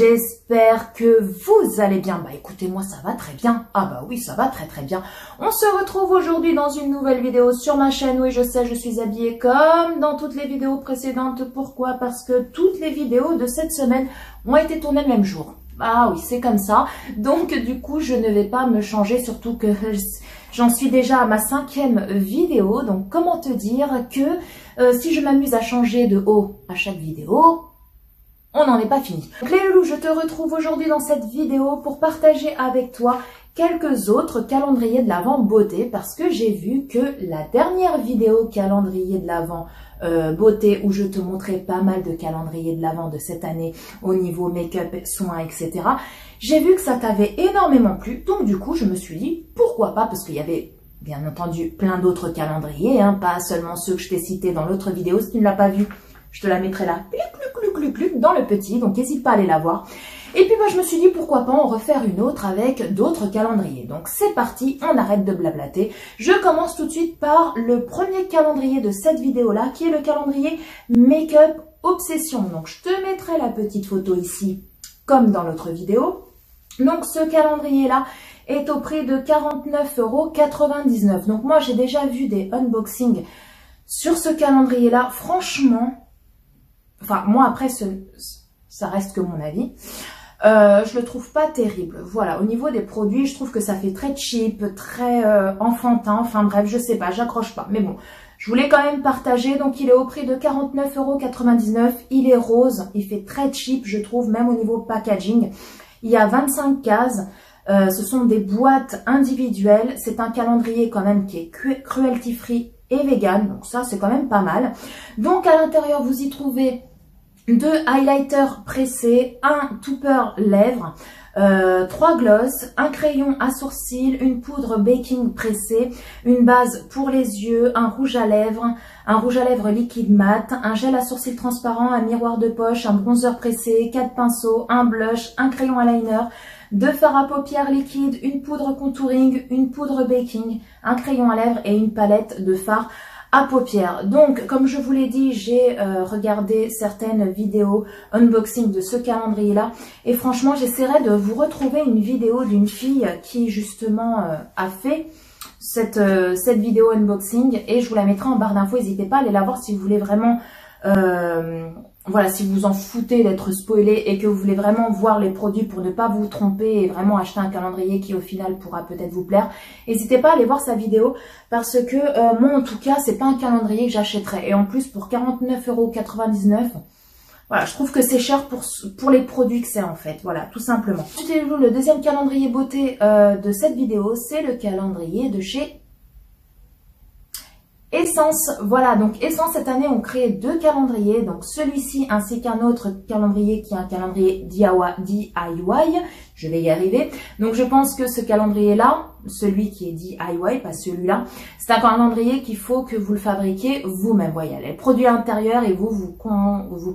j'espère que vous allez bien. Bah écoutez, moi ça va très bien. Ah bah oui, ça va très très bien. On se retrouve aujourd'hui dans une nouvelle vidéo sur ma chaîne. Oui, je sais, je suis habillée comme dans toutes les vidéos précédentes. Pourquoi? Parce que toutes les vidéos de cette semaine ont été tournées le même jour. Ah oui, c'est comme ça. Donc du coup, je ne vais pas me changer, surtout que j'en suis déjà à ma 5e vidéo. Donc comment te dire que si je m'amuse à changer de haut à chaque vidéo, on n'en est pas fini. Donc les loulous, je te retrouve aujourd'hui dans cette vidéo pour partager avec toi quelques autres calendriers de l'Avent beauté, parce que j'ai vu que la dernière vidéo calendrier de l'Avent beauté, où je te montrais pas mal de calendriers de l'Avent de cette année au niveau make-up, soins, etc. J'ai vu que ça t'avait énormément plu, donc du coup je me suis dit pourquoi pas, parce qu'il y avait bien entendu plein d'autres calendriers, hein, pas seulement ceux que je t'ai cités dans l'autre vidéo. Si tu ne l'as pas vu, je te la mettrai là, dans le petit, donc n'hésite pas à aller la voir. Et puis moi je me suis dit pourquoi pas en refaire une autre avec d'autres calendriers. Donc c'est parti, on arrête de blablater. Je commence tout de suite par le premier calendrier de cette vidéo-là, qui est le calendrier Make-up Obsession. Donc je te mettrai la petite photo ici, comme dans l'autre vidéo. Donc ce calendrier-là est au prix de 49,99 €. Donc moi j'ai déjà vu des unboxings sur ce calendrier-là. Franchement, enfin moi après ça reste que mon avis, je le trouve pas terrible. Voilà, au niveau des produits, je trouve que ça fait très cheap, très enfantin. Enfin bref, je sais pas, j'accroche pas. Mais bon, je voulais quand même partager. Donc il est au prix de 49,99 €. Il est rose, il fait très cheap, je trouve, même au niveau packaging. Il y a 25 cases. Ce sont des boîtes individuelles. C'est un calendrier quand même qui est cruelty free et vegan. Donc ça, c'est quand même pas mal. Donc à l'intérieur, vous y trouvez 2 highlighters pressés, un topper lèvres, 3 gloss, un crayon à sourcils, une poudre baking pressée, une base pour les yeux, un rouge à lèvres liquide mat, un gel à sourcils transparent, un miroir de poche, un bronzer pressé, 4 pinceaux, un blush, un crayon eyeliner, 2 fards à paupières liquides, une poudre contouring, une poudre baking, un crayon à lèvres et une palette de fards à paupières. Donc, comme je vous l'ai dit, j'ai regardé certaines vidéos unboxing de ce calendrier-là. Et franchement, j'essaierai de vous retrouver une vidéo d'une fille qui, justement, a fait cette vidéo unboxing. Et je vous la mettrai en barre d'infos. N'hésitez pas à aller la voir si vous voulez vraiment... voilà, si vous en foutez d'être spoilé et que vous voulez vraiment voir les produits pour ne pas vous tromper et vraiment acheter un calendrier qui au final pourra peut-être vous plaire, n'hésitez pas à aller voir sa vidéo, parce que moi en tout cas c'est pas un calendrier que j'achèterais. Et en plus pour 49,99 €, voilà, je trouve que c'est cher pour les produits que c'est en fait, voilà, tout simplement. Le deuxième calendrier beauté de cette vidéo, c'est le calendrier de chez Essence. Voilà, donc Essence cette année ont créé 2 calendriers, donc celui-ci ainsi qu'un autre calendrier qui est un calendrier DIY, je vais y arriver. Donc je pense que ce calendrier-là, celui qui est DIY, pas celui-là, c'est un calendrier qu'il faut que vous le fabriquiez vous-même. Voyez, les produits intérieurs et vous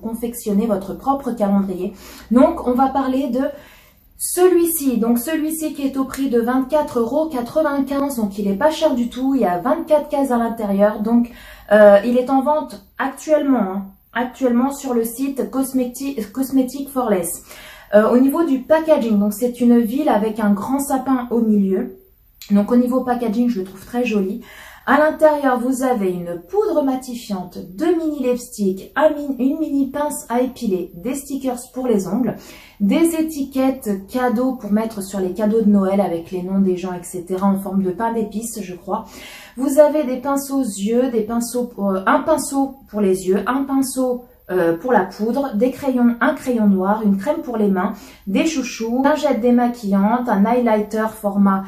confectionnez votre propre calendrier. Donc on va parler de celui-ci, donc celui-ci qui est au prix de 24,95 €, donc il est pas cher du tout, il y a 24 cases à l'intérieur, donc il est en vente actuellement sur le site Cosmetic for Less. Au niveau du packaging, donc c'est une ville avec un grand sapin au milieu, donc au niveau packaging je le trouve très joli. À l'intérieur, vous avez une poudre matifiante, 2 mini lipsticks, une mini pince à épiler, des stickers pour les ongles, des étiquettes cadeaux pour mettre sur les cadeaux de Noël avec les noms des gens, etc. en forme de pain d'épices, je crois. Vous avez des pinceaux yeux, un pinceau pour les yeux, un pinceau pour la poudre, des crayons, un crayon noir, une crème pour les mains, des chouchous, une lingette démaquillante, un highlighter format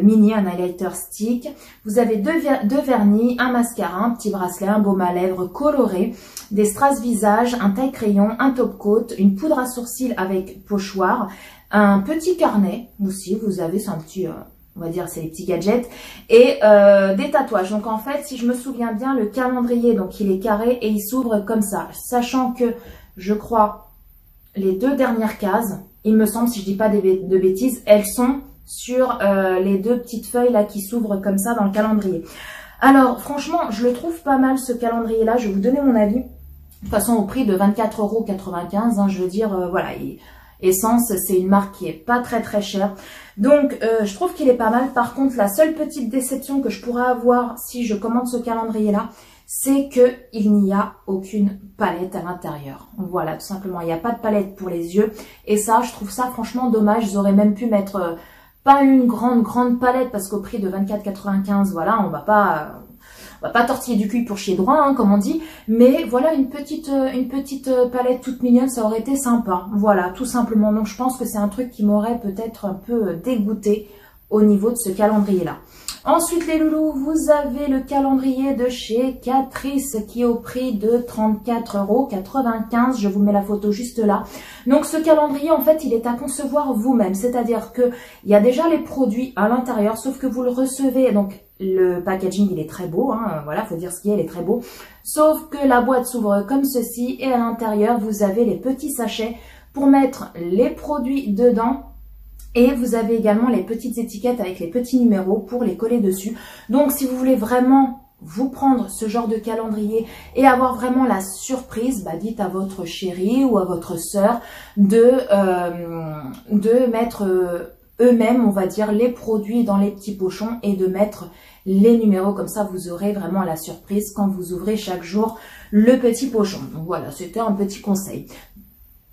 mini, un highlighter stick. Vous avez deux vernis, un mascara, un petit bracelet, un baume à lèvres coloré, des strass visage, un taille crayon, un top coat, une poudre à sourcils avec pochoir, un petit carnet aussi. Vous avez, c'est un petit, on va dire, c'est les petits gadgets, et des tatouages. Donc en fait, si je me souviens bien, le calendrier, donc il est carré et il s'ouvre comme ça, sachant que je crois les 2 dernières cases, il me semble, si je dis pas de bêtises, elles sont sur les 2 petites feuilles là qui s'ouvrent comme ça dans le calendrier. Alors franchement, je le trouve pas mal ce calendrier là, je vais vous donner mon avis. De toute façon au prix de 24,95 €, hein, je veux dire, voilà, Essence, c'est une marque qui est pas très chère. Donc, je trouve qu'il est pas mal. Par contre, la seule petite déception que je pourrais avoir si je commande ce calendrier-là, c'est que il n'y a aucune palette à l'intérieur. Voilà, tout simplement, il n'y a pas de palette pour les yeux. Et ça, je trouve ça franchement dommage. Ils auraient même pu mettre pas une grande palette parce qu'au prix de 24,95, voilà, on va pas tortiller du cul pour chier droit, hein, comme on dit. Mais voilà, une petite palette toute mignonne, ça aurait été sympa. Voilà, tout simplement. Donc, je pense que c'est un truc qui m'aurait peut-être un peu dégoûté au niveau de ce calendrier-là. Ensuite, les loulous, vous avez le calendrier de chez Catrice qui est au prix de 34,95 €. Je vous mets la photo juste là. Donc, ce calendrier, en fait, il est à concevoir vous-même. C'est-à-dire que il y a déjà les produits à l'intérieur, sauf que vous le recevez. Donc, le packaging, il est très beau. Hein, voilà, faut dire ce qu'il y a, il est très beau. Sauf que la boîte s'ouvre comme ceci et à l'intérieur, vous avez les petits sachets pour mettre les produits dedans. Et vous avez également les petites étiquettes avec les petits numéros pour les coller dessus. Donc, si vous voulez vraiment vous prendre ce genre de calendrier et avoir vraiment la surprise, bah, dites à votre chérie ou à votre sœur de mettre eux-mêmes, on va dire, les produits dans les petits pochons et de mettre les numéros. Comme ça, vous aurez vraiment la surprise quand vous ouvrez chaque jour le petit pochon. Donc voilà, c'était un petit conseil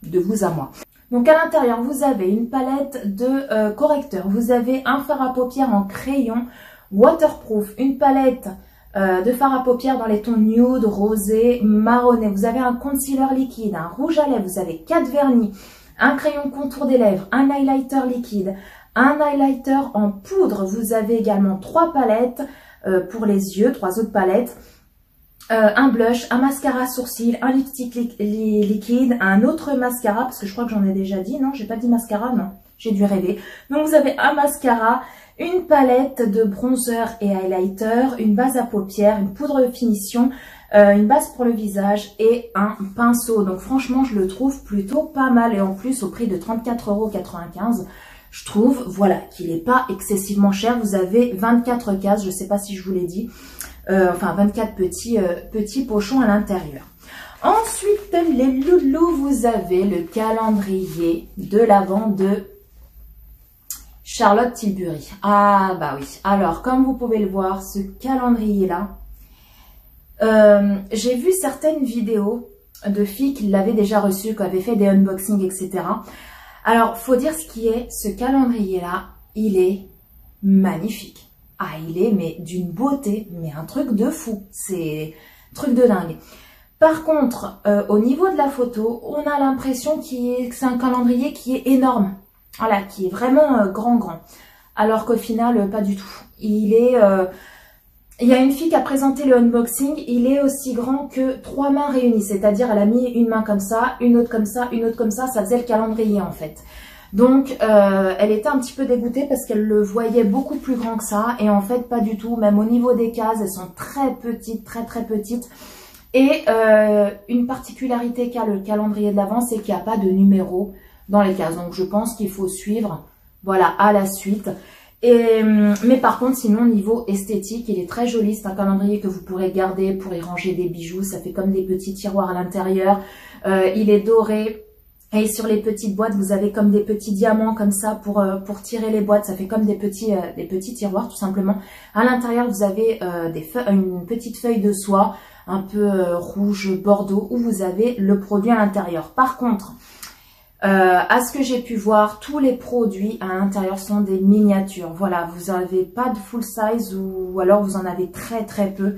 de vous à moi. Donc à l'intérieur, vous avez une palette de correcteurs. Vous avez un fard à paupières en crayon waterproof, une palette de fard à paupières dans les tons nude, rosé, marronné. Vous avez un concealer liquide, un rouge à lèvres, vous avez 4 vernis, un crayon contour des lèvres, un highlighter liquide, un highlighter en poudre. Vous avez également 3 palettes pour les yeux, 3 autres palettes. Un blush, un mascara sourcil, un lipstick liquide, un autre mascara, parce que je crois que j'en ai déjà dit, non, j'ai pas dit mascara, non, j'ai dû rêver. Donc vous avez un mascara, une palette de bronzer et highlighter, une base à paupières, une poudre de finition, une base pour le visage et un pinceau. Donc franchement, je le trouve plutôt pas mal et en plus au prix de 34,95 €. Je trouve, voilà, qu'il n'est pas excessivement cher. Vous avez 24 cases, je ne sais pas si je vous l'ai dit. Enfin 24 petits pochons à l'intérieur. Ensuite, les loulous, vous avez le calendrier de l'Avent de Charlotte Tilbury. Ah bah oui, alors comme vous pouvez le voir, ce calendrier-là, j'ai vu certaines vidéos de filles qui l'avaient déjà reçu, qui avaient fait des unboxings, etc. Alors, faut dire ce qui est, ce calendrier-là, il est magnifique. Ah, il est mais d'une beauté, mais un truc de fou, c'est un truc de dingue. Par contre, au niveau de la photo, on a l'impression que c'est un calendrier qui est énorme, voilà, qui est vraiment grand, alors qu'au final, pas du tout. Il y a une fille qui a présenté le unboxing, il est aussi grand que 3 mains réunies, c'est-à-dire elle a mis une main comme ça, une autre comme ça, une autre comme ça faisait le calendrier en fait. Donc, elle était un petit peu dégoûtée parce qu'elle le voyait beaucoup plus grand que ça. Et en fait, pas du tout. Même au niveau des cases, elles sont très petites, très petites. Et une particularité qu'a le calendrier de l'Avent, c'est qu'il n'y a pas de numéro dans les cases. Donc, je pense qu'il faut suivre, voilà, à la suite. Mais par contre, sinon, niveau esthétique, il est très joli. C'est un calendrier que vous pourrez garder pour y ranger des bijoux. Ça fait comme des petits tiroirs à l'intérieur. Il est doré. Et sur les petites boîtes, vous avez comme des petits diamants comme ça pour tirer les boîtes. Ça fait comme des petits tiroirs tout simplement. À l'intérieur, vous avez une petite feuille de soie un peu rouge bordeaux où vous avez le produit à l'intérieur. Par contre, à ce que j'ai pu voir, tous les produits à l'intérieur sont des miniatures. Voilà, vous n'avez pas de full size ou alors vous en avez très peu.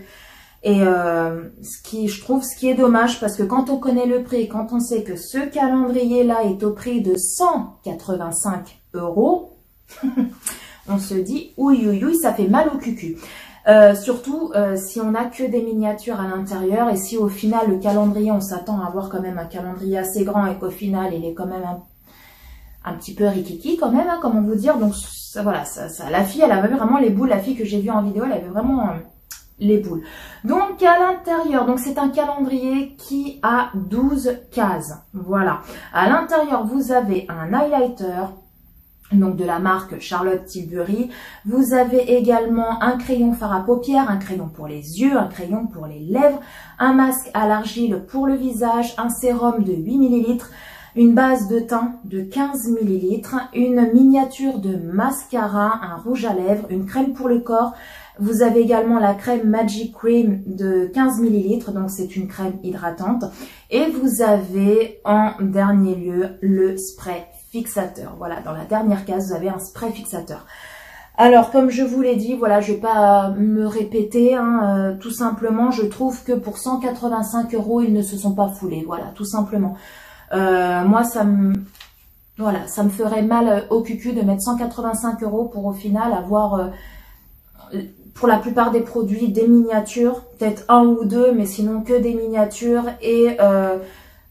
Et je trouve ce qui est dommage parce que quand on connaît le prix, quand on sait que ce calendrier-là est au prix de 185 €, on se dit oui, ça fait mal au cucu. Surtout si on n'a que des miniatures à l'intérieur et si au final le calendrier, on s'attend à avoir quand même un calendrier assez grand et qu'au final il est quand même un petit peu rikiki quand même, hein, comment vous dire. Donc ça, voilà, la fille, elle avait vraiment les boules, la fille que j'ai vue en vidéo, elle avait vraiment les boules. Donc à l'intérieur, donc c'est un calendrier qui a 12 cases. Voilà. À l'intérieur, vous avez un highlighter, donc de la marque Charlotte Tilbury. Vous avez également un crayon fard à paupières, un crayon pour les yeux, un crayon pour les lèvres, un masque à l'argile pour le visage, un sérum de 8 ml, une base de teint de 15 ml, une miniature de mascara, un rouge à lèvres, une crème pour le corps. Vous avez également la crème Magic Cream de 15 ml, donc c'est une crème hydratante. Et vous avez en dernier lieu le spray fixateur. Voilà, dans la dernière case, vous avez un spray fixateur. Alors, comme je vous l'ai dit, voilà, je vais pas me répéter, hein, tout simplement, je trouve que pour 185 €, ils ne se sont pas foulés, voilà, tout simplement. Moi, voilà, ça me ferait mal au cucu de mettre 185 € pour au final avoir, pour la plupart des produits, des miniatures, peut-être un ou deux, mais sinon que des miniatures. Et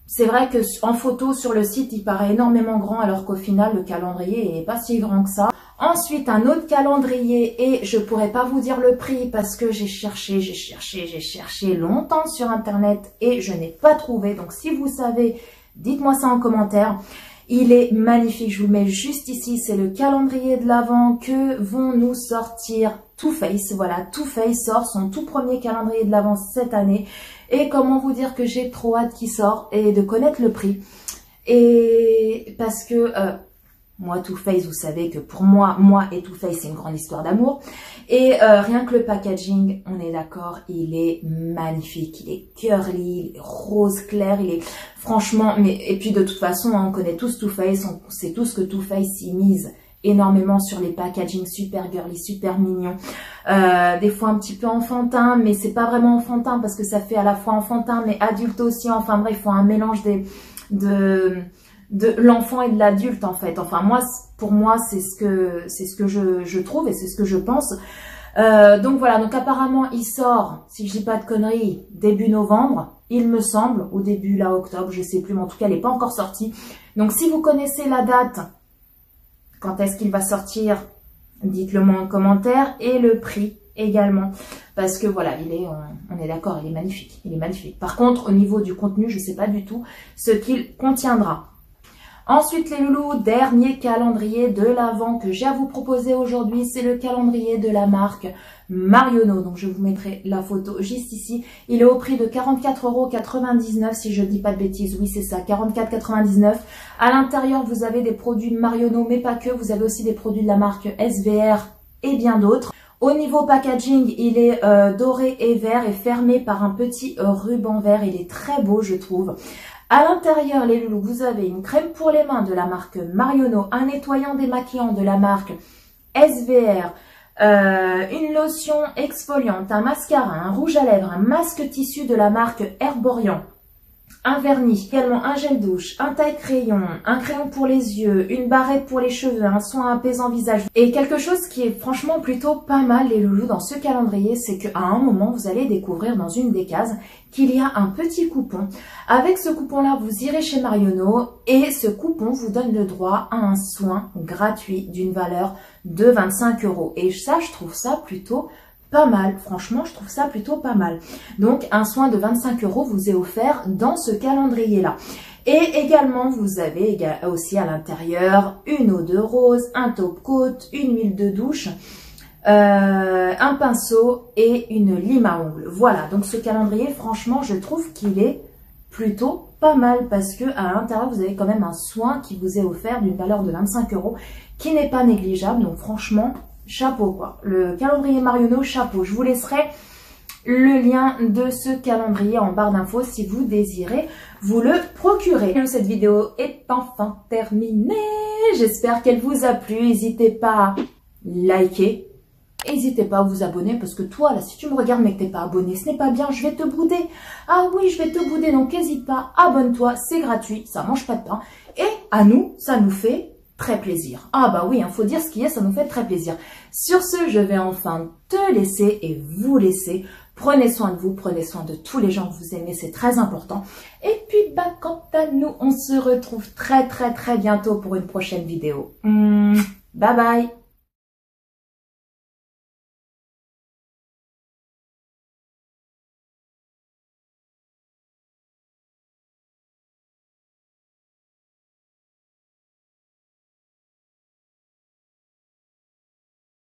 c'est vrai que en photo sur le site, il paraît énormément grand, alors qu'au final, le calendrier est pas si grand que ça. Ensuite, un autre calendrier, et je pourrais pas vous dire le prix parce que j'ai cherché longtemps sur internet et je n'ai pas trouvé. Donc si vous savez, dites-moi ça en commentaire. Il est magnifique, je vous le mets juste ici, c'est le calendrier de l'Avent que vont nous sortir Too Faced. Voilà, Too Faced sort son tout premier calendrier de l'Avent cette année. Et comment vous dire que j'ai trop hâte qu'il sorte et de connaître le prix. Et parce que moi, Too Faced, vous savez que pour moi et Too Faced, c'est une grande histoire d'amour. Et rien que le packaging, on est d'accord, il est magnifique, il est curly, il est rose clair, il est franchement, et puis de toute façon, hein, on connaît tous Too Faced, on sait tous que Too Faced y mise énormément sur les packaging super girly, super mignons, des fois un petit peu enfantin, mais c'est pas vraiment enfantin parce que ça fait à la fois enfantin mais adulte aussi. Enfin bref, il faut un mélange de l'enfant et de l'adulte en fait. Enfin moi, pour moi, c'est ce que je trouve et c'est ce que je pense. Donc voilà, donc apparemment il sort, si je dis pas de conneries, début novembre, il me semble, ou début là octobre, je sais plus, mais en tout cas il n'est pas encore sorti. Donc si vous connaissez la date, quand est-ce qu'il va sortir, dites-le moi en commentaire, et le prix également, parce que voilà, on est d'accord, il est magnifique, il est magnifique. Par contre, au niveau du contenu, je ne sais pas du tout ce qu'il contiendra. Ensuite, les loulous, dernier calendrier de l'Avent que j'ai à vous proposer aujourd'hui, c'est le calendrier de la marque Marionneau. Donc, je vous mettrai la photo juste ici. Il est au prix de 44,99 € si je ne dis pas de bêtises. Oui, c'est ça, 44,99 €. À l'intérieur, vous avez des produits Marionneau, mais pas que. Vous avez aussi des produits de la marque SVR et bien d'autres. Au niveau packaging, il est doré et vert et fermé par un petit ruban vert. Il est très beau, je trouve. À l'intérieur, les loulous, vous avez une crème pour les mains de la marque Marionneau, un nettoyant démaquillant de la marque SVR, une lotion exfoliante, un mascara, un rouge à lèvres, un masque tissu de la marque Herborian, un vernis, également un gel douche, un taille-crayon, un crayon pour les yeux, une barrette pour les cheveux, un soin apaisant visage. Et quelque chose qui est franchement plutôt pas mal, les loulous, dans ce calendrier, c'est qu'à un moment, vous allez découvrir dans une des cases qu'il y a un petit coupon. Avec ce coupon-là, vous irez chez Marionneau et ce coupon vous donne le droit à un soin gratuit d'une valeur de 25 €. Et ça, je trouve ça plutôt pas mal. Franchement, je trouve ça plutôt pas mal. Donc, un soin de 25 € vous est offert dans ce calendrier-là. Et également, vous avez aussi à l'intérieur une eau de rose, un top coat, une huile de douche, un pinceau et une lime à ongles. Voilà, donc ce calendrier, franchement, je trouve qu'il est plutôt pas mal parce que à l'intérieur, vous avez quand même un soin qui vous est offert d'une valeur de 25 € qui n'est pas négligeable. Donc franchement, chapeau quoi. Le calendrier Marionneau, chapeau. Je vous laisserai le lien de ce calendrier en barre d'infos si vous désirez vous le procurer. Cette vidéo est enfin terminée. J'espère qu'elle vous a plu. N'hésitez pas à liker. N'hésitez pas à vous abonner parce que toi, là, si tu me regardes mais que t'es pas abonné, ce n'est pas bien, je vais te bouder. Ah oui, je vais te bouder, donc n'hésite pas, abonne-toi, c'est gratuit, ça mange pas de pain. Et à nous, ça nous fait très plaisir. Ah bah oui, faut dire ce qui est, ça nous fait très plaisir. Sur ce, je vais enfin te laisser et vous laisser. Prenez soin de vous, prenez soin de tous les gens que vous aimez, c'est très important. Et puis, bah, quant à nous, on se retrouve très bientôt pour une prochaine vidéo. Bye bye.